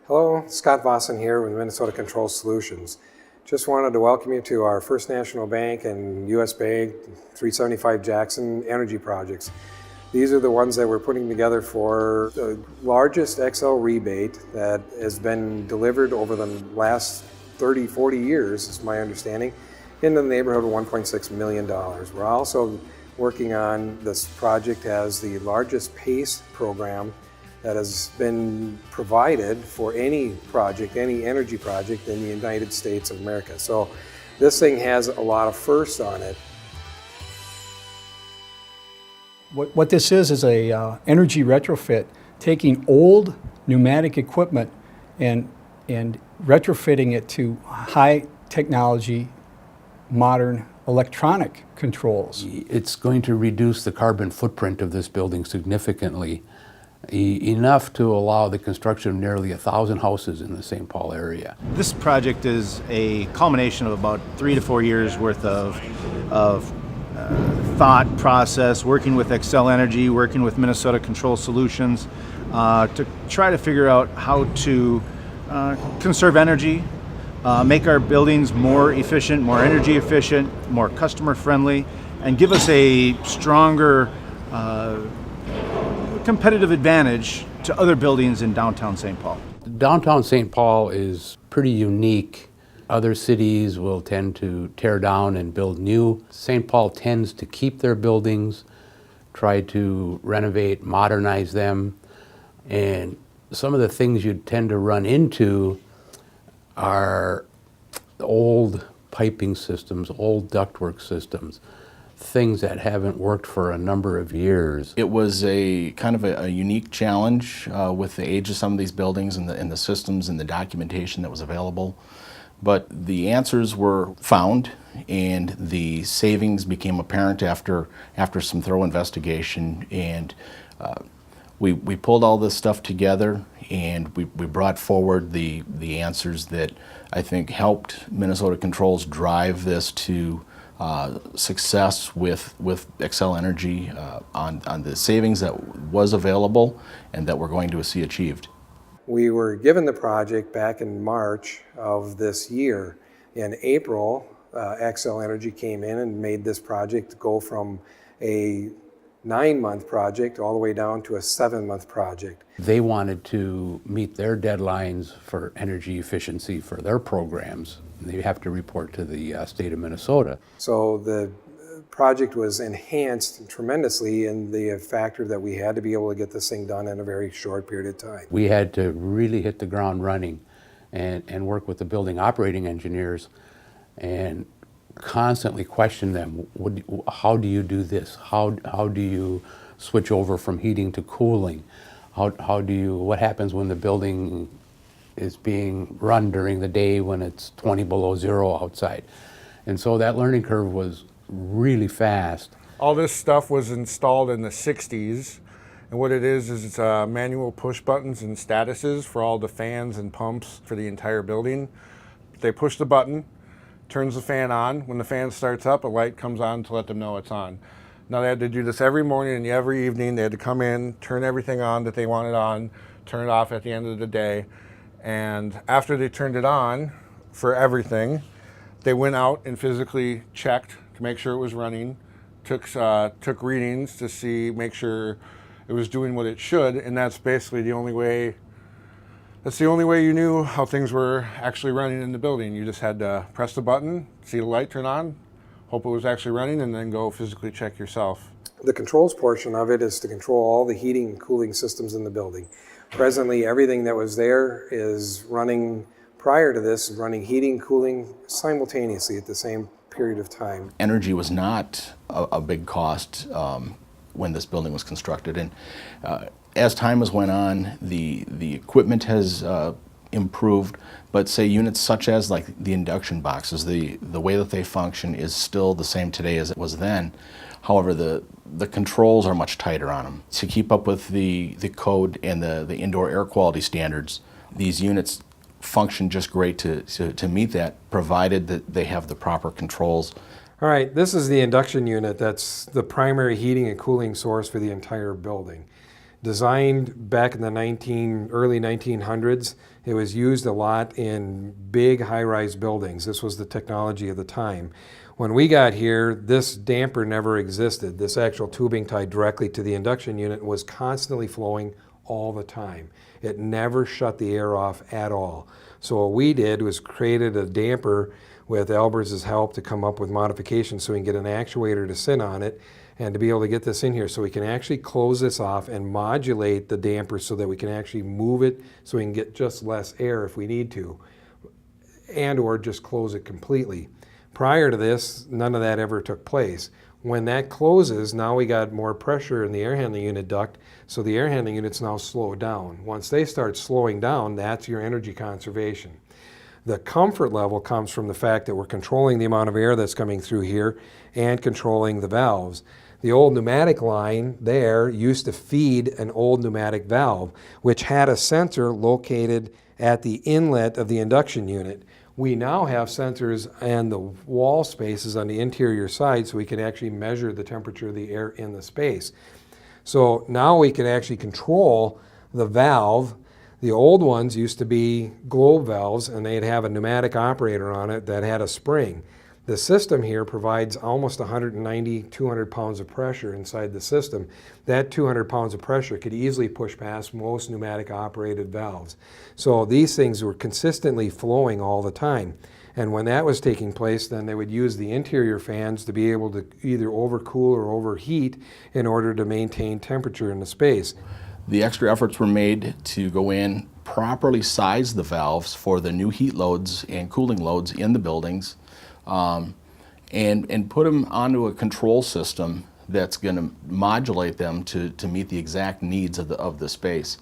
Hello, Scott Vossen here with Minnesota Control Solutions. Just wanted to welcome you to our First National Bank and U.S. Bank 375 Jackson energy projects. These are the ones that we're putting together for the largest XL rebate that has been delivered over the last 30, 40 years, is my understanding, in the neighborhood of $1.6 million. We're also working on this project as the largest PACE program that has been provided for any project, any energy project in the United States of America. So this thing has a lot of firsts on it. What this is a energy retrofit, taking old pneumatic equipment and retrofitting it to high technology, modern electronic controls. It's going to reduce the carbon footprint of this building significantly, enough to allow the construction of nearly 1,000 houses in the St. Paul area. This project is a culmination of about 3 to 4 years worth of thought process, working with Xcel Energy, working with Minnesota Control Solutions to try to figure out how to conserve energy, make our buildings more efficient, more energy efficient, more customer friendly, and give us a stronger competitive advantage to other buildings in downtown St. Paul. Downtown St. Paul is pretty unique. Other cities will tend to tear down and build new. St. Paul tends to keep their buildings, try to renovate, modernize them, and some of the things you tend to run into are old piping systems, old ductwork systems, things that haven't worked for a number of years. It was a kind of a unique challenge with the age of some of these buildings and the systems and the documentation that was available. But the answers were found and the savings became apparent after some thorough investigation, and we pulled all this stuff together and we brought forward the answers that I think helped Minnesota Controls drive this to success with Xcel Energy on the savings that was available and that we're going to see achieved. We were given the project back in March of this year. In April, Xcel Energy came in and made this project go from a 9-month project all the way down to a 7-month project. They wanted to meet their deadlines for energy efficiency for their programs. They have to report to the state of Minnesota. So the project was enhanced tremendously in the factor that we had to be able to get this thing done in a very short period of time. We had to really hit the ground running and work with the building operating engineers and constantly question them. How do you do this? How do you switch over from heating to cooling? What happens when the building is being run during the day when it's 20 below zero outside? And so that learning curve was really fast. All this stuff was installed in the 60s, and what it is it's manual push buttons and statuses for all the fans and pumps for the entire building. They push the button, turns the fan on. When the fan starts up, a light comes on to let them know it's on. Now they had to do this every morning and every evening. They had to come in, turn everything on that they wanted on, turn it off at the end of the day. And after they turned it on for everything, they went out and physically checked to make sure it was running, took readings to make sure it was doing what it should, and that's basically the only way you knew how things were actually running in the building. You just had to press the button, see the light turn on, hope it was actually running, and then go physically check yourself. The controls portion of it is to control all the heating and cooling systems in the building. Presently, everything that was there is running, prior to this, running heating, cooling simultaneously at the same period of time. Energy was not a big cost when this building was constructed, and as time has went on, the equipment has improved, but say units such as like the induction boxes, the way that they function is still the same today as it was then. However, the controls are much tighter on them. To keep up with the code and the indoor air quality standards, these units function just great to meet that, provided that they have the proper controls. All right, this is the induction unit that's the primary heating and cooling source for the entire building. Designed back in the early 1900s, it was used a lot in big high-rise buildings. This was the technology of the time. When we got here, this damper never existed. This actual tubing tied directly to the induction unit was constantly flowing all the time. It never shut the air off at all. So what we did was created a damper with Albert's help to come up with modifications so we can get an actuator to sit on it and to be able to get this in here so we can actually close this off and modulate the damper so that we can actually move it so we can get just less air if we need to, and or just close it completely. Prior to this, none of that ever took place. When that closes, now we got more pressure in the air handling unit duct, so the air handling units now slow down. Once they start slowing down, that's your energy conservation. The comfort level comes from the fact that we're controlling the amount of air that's coming through here and controlling the valves. The old pneumatic line there used to feed an old pneumatic valve, which had a sensor located at the inlet of the induction unit. We now have sensors and the wall spaces on the interior side so we can actually measure the temperature of the air in the space. So now we can actually control the valve. The old ones used to be globe valves and they'd have a pneumatic operator on it that had a spring. The system here provides almost 190, 200 pounds of pressure inside the system. That 200 pounds of pressure could easily push past most pneumatic operated valves. So these things were consistently flowing all the time. And when that was taking place, then they would use the interior fans to be able to either overcool or overheat in order to maintain temperature in the space. The extra efforts were made to go in, properly size the valves for the new heat loads and cooling loads in the buildings, and put them onto a control system that's going to modulate them to meet the exact needs of the space.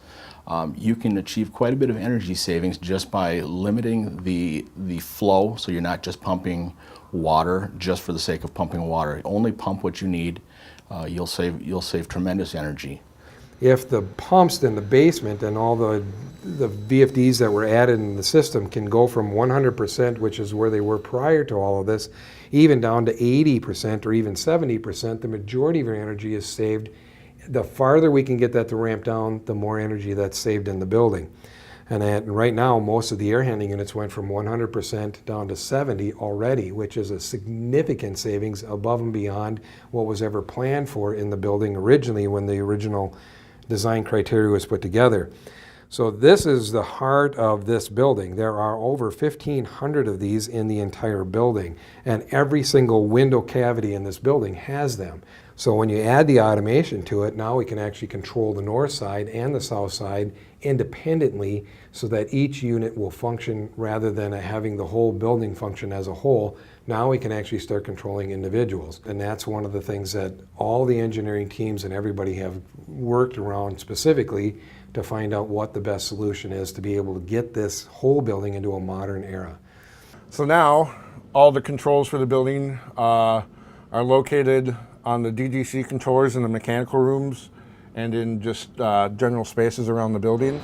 You can achieve quite a bit of energy savings just by limiting the flow, so you're not just pumping water just for the sake of pumping water. Only pump what you need. You'll save tremendous energy. If the pumps in the basement and all the VFDs that were added in the system can go from 100%, which is where they were prior to all of this, even down to 80% or even 70%, the majority of your energy is saved. The farther we can get that to ramp down, the more energy that's saved in the building. And right now, most of the air handling units went from 100% down to 70 already, which is a significant savings above and beyond what was ever planned for in the building originally when the original design criteria was put together. So this is the heart of this building. There are over 1,500 of these in the entire building, and every single window cavity in this building has them. So when you add the automation to it, now we can actually control the north side and the south side independently so that each unit will function rather than having the whole building function as a whole. Now we can actually start controlling individuals. And that's one of the things that all the engineering teams and everybody have worked around specifically to find out what the best solution is to be able to get this whole building into a modern era. So now all the controls for the building are located on the DDC controllers in the mechanical rooms and in just general spaces around the building.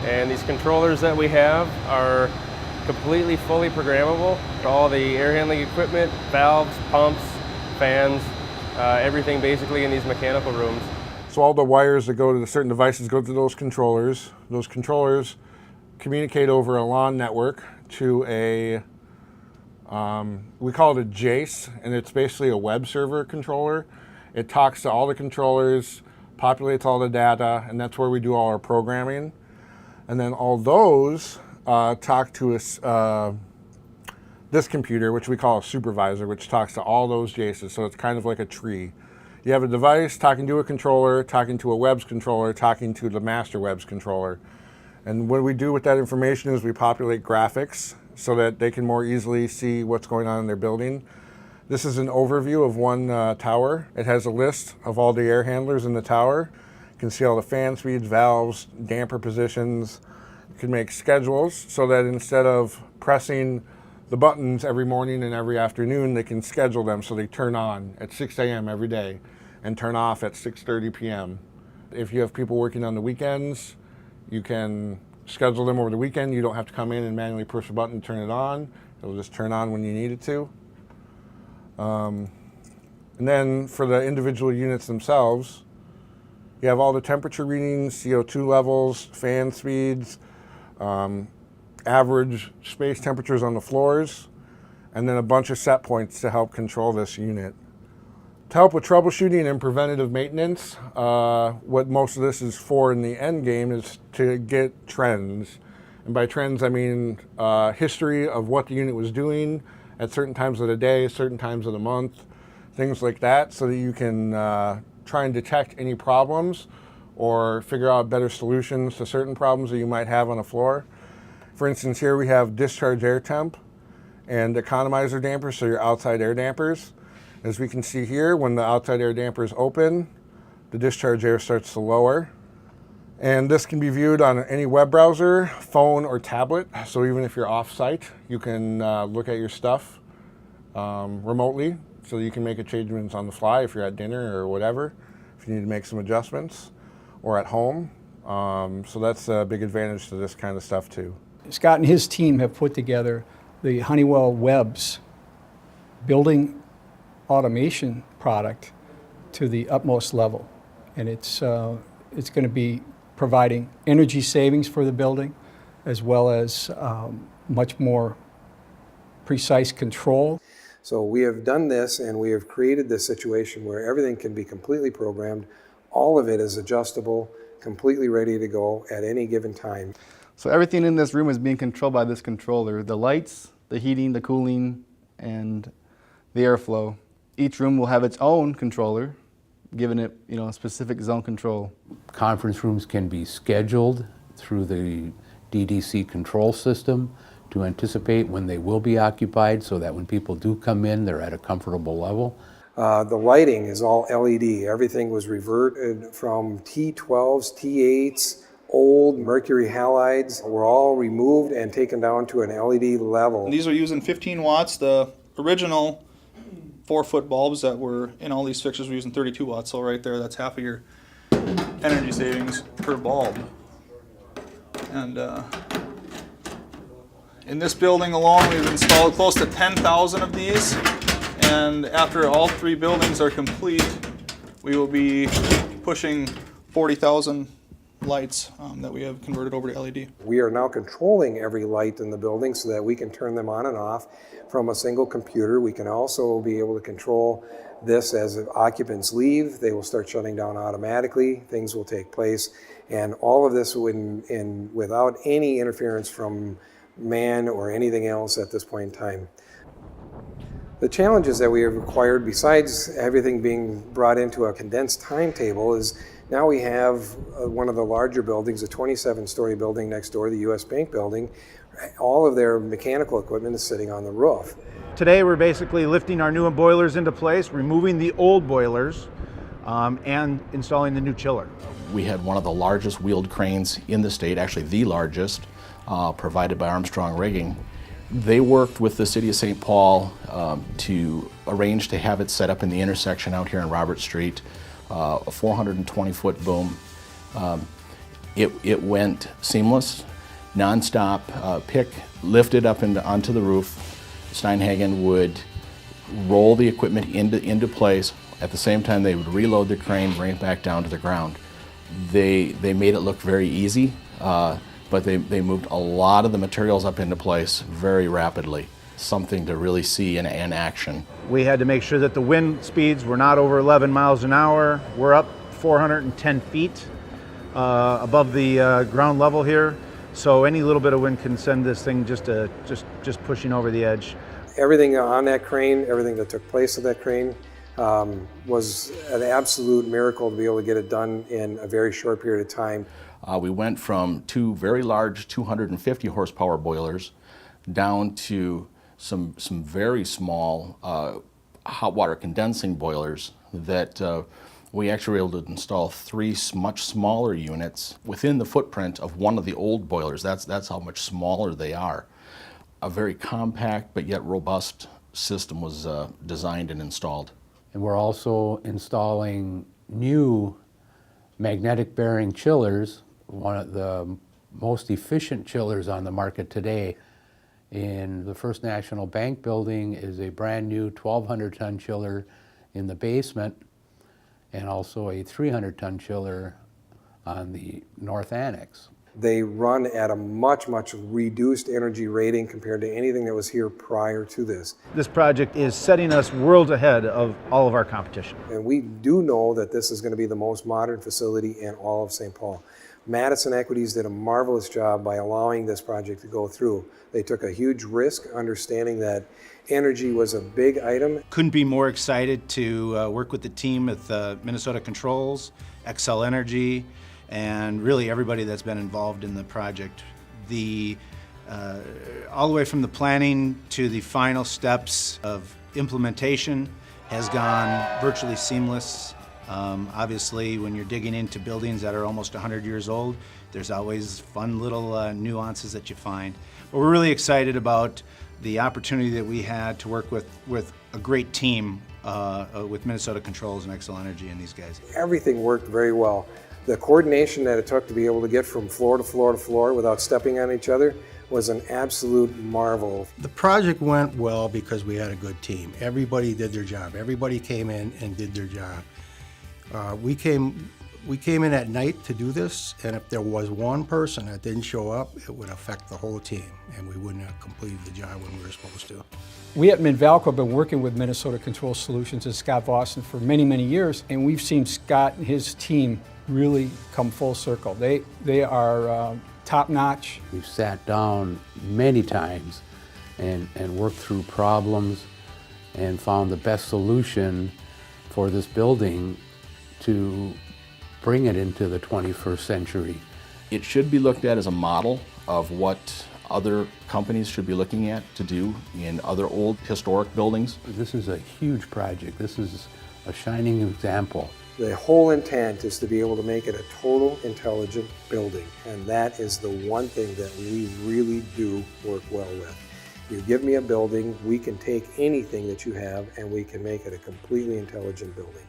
And these controllers that we have are completely fully programmable. All the air handling equipment, valves, pumps, fans, everything basically in these mechanical rooms. So all the wires that go to the certain devices go to those controllers. Those controllers communicate over a LAN network to a, we call it a JACE, and it's basically a web server controller. It talks to all the controllers, populates all the data, and that's where we do all our programming. And then all those talk to us, this computer, which we call a supervisor, which talks to all those JACEs, so it's kind of like a tree. You have a device talking to a controller, talking to a webs controller, talking to the master webs controller. And what we do with that information is we populate graphics so that they can more easily see what's going on in their building. This is an overview of one tower. It has a list of all the air handlers in the tower. You can see all the fan speeds, valves, damper positions. You can make schedules so that instead of pressing the buttons every morning and every afternoon, they can schedule them so they turn on at 6 a.m. every day and turn off at 6:30 p.m. If you have people working on the weekends, you can schedule them over the weekend. You don't have to come in and manually push a button and turn it on. It'll just turn on when you need it to. And then for the individual units themselves, You have all the temperature readings, CO2 levels, fan speeds, average space temperatures on the floors, and then a bunch of set points to help control this unit. To help with troubleshooting and preventative maintenance, what most of this is for in the end game is to get trends. And by trends, I mean history of what the unit was doing at certain times of the day, certain times of the month, things like that, so that you can try and detect any problems or figure out better solutions to certain problems that you might have on the floor. For instance, here we have discharge air temp and economizer dampers, so your outside air dampers. As we can see here, when the outside air dampers open, the discharge air starts to lower. And this can be viewed on any web browser, phone, or tablet. So even if you're off-site, you can look at your stuff remotely, so you can make changes on the fly if you're at dinner or whatever, if you need to make some adjustments, or at home. So that's a big advantage to this kind of stuff too. Scott and his team have put together the Honeywell Webs building automation product to the utmost level. And it's going to be providing energy savings for the building, as well as much more precise control. So we have done this, and we have created this situation where everything can be completely programmed. All of it is adjustable, completely ready to go at any given time. So everything in this room is being controlled by this controller. The lights, the heating, the cooling, and the airflow. Each room will have its own controller, giving it, a specific zone control. Conference rooms can be scheduled through the DDC control system to anticipate when they will be occupied, so that when people do come in, they're at a comfortable level. The lighting is all LED. Everything was reverted from T12s, T8s, old mercury halides were all removed and taken down to an LED level. These are using 15 watts. The original 4-foot bulbs that were in all these fixtures were using 32 watts. So right there, that's half of your energy savings per bulb. And in this building alone, we've installed close to 10,000 of these. And after all 3 buildings are complete, we will be pushing 40,000 lights that we have converted over to LED. We are now controlling every light in the building so that we can turn them on and off from a single computer. We can also be able to control this as occupants leave. They will start shutting down automatically. Things will take place. And all of this without any interference from man or anything else at this point in time. The challenges that we have required, besides everything being brought into a condensed timetable, is now we have one of the larger buildings, a 27-story building next door, the US Bank building. All of their mechanical equipment is sitting on the roof. Today we're basically lifting our new boilers into place, removing the old boilers, and installing the new chiller. We had one of the largest wheeled cranes in the state, actually the largest, provided by Armstrong Rigging. They worked with the City of St. Paul to arrange to have it set up in the intersection out here on Robert Street, a 420-foot boom. It went seamless, nonstop, pick lifted up onto the roof. Steinhagen would roll the equipment into place. At the same time, they would reload the crane, bring it back down to the ground. They made it look very easy, but they moved a lot of the materials up into place very rapidly. Something to really see in action. We had to make sure that the wind speeds were not over 11 miles an hour. We're up 410 feet above the ground level here, so any little bit of wind can send this thing just pushing over the edge. Everything on that crane, everything that took place at that crane was an absolute miracle to be able to get it done in a very short period of time. We went from 2 very large 250 horsepower boilers down to some very small hot water condensing boilers that we actually were able to install 3 much smaller units within the footprint of one of the old boilers. That's how much smaller they are. A very compact but yet robust system was designed and installed. And we're also installing new magnetic bearing chillers, one of the most efficient chillers on the market today. In the First National Bank building is a brand new 1,200-ton chiller in the basement, and also a 300-ton chiller on the north annex. They run at a much, much reduced energy rating compared to anything that was here prior to this. This project is setting us worlds ahead of all of our competition. And we do know that this is going to be the most modern facility in all of St. Paul. Madison Equities did a marvelous job by allowing this project to go through. They took a huge risk, understanding that energy was a big item. Couldn't be more excited to work with the team at Minnesota Controls, Xcel Energy, and really everybody that's been involved in the project. All the way from the planning to the final steps of implementation has gone virtually seamless. Obviously, when you're digging into buildings that are almost 100 years old, there's always fun little nuances that you find. But we're really excited about the opportunity that we had to work with a great team with Minnesota Controls and Xcel Energy and these guys. Everything worked very well. The coordination that it took to be able to get from floor to floor to floor without stepping on each other was an absolute marvel. The project went well because we had a good team. Everybody did their job. Everybody came in and did their job. We came in at night to do this, and if there was one person that didn't show up, it would affect the whole team, and we wouldn't have completed the job when we were supposed to. We at Minvalco have been working with Minnesota Control Solutions and Scott Vossen for many, many years, and we've seen Scott and his team really come full circle. They are top-notch. We've sat down many times and worked through problems and found the best solution for this building to bring it into the 21st century. It should be looked at as a model of what other companies should be looking at to do in other old historic buildings. This is a huge project. This is a shining example. The whole intent is to be able to make it a total intelligent building, and that is the one thing that we really do work well with. You give me a building, we can take anything that you have and we can make it a completely intelligent building.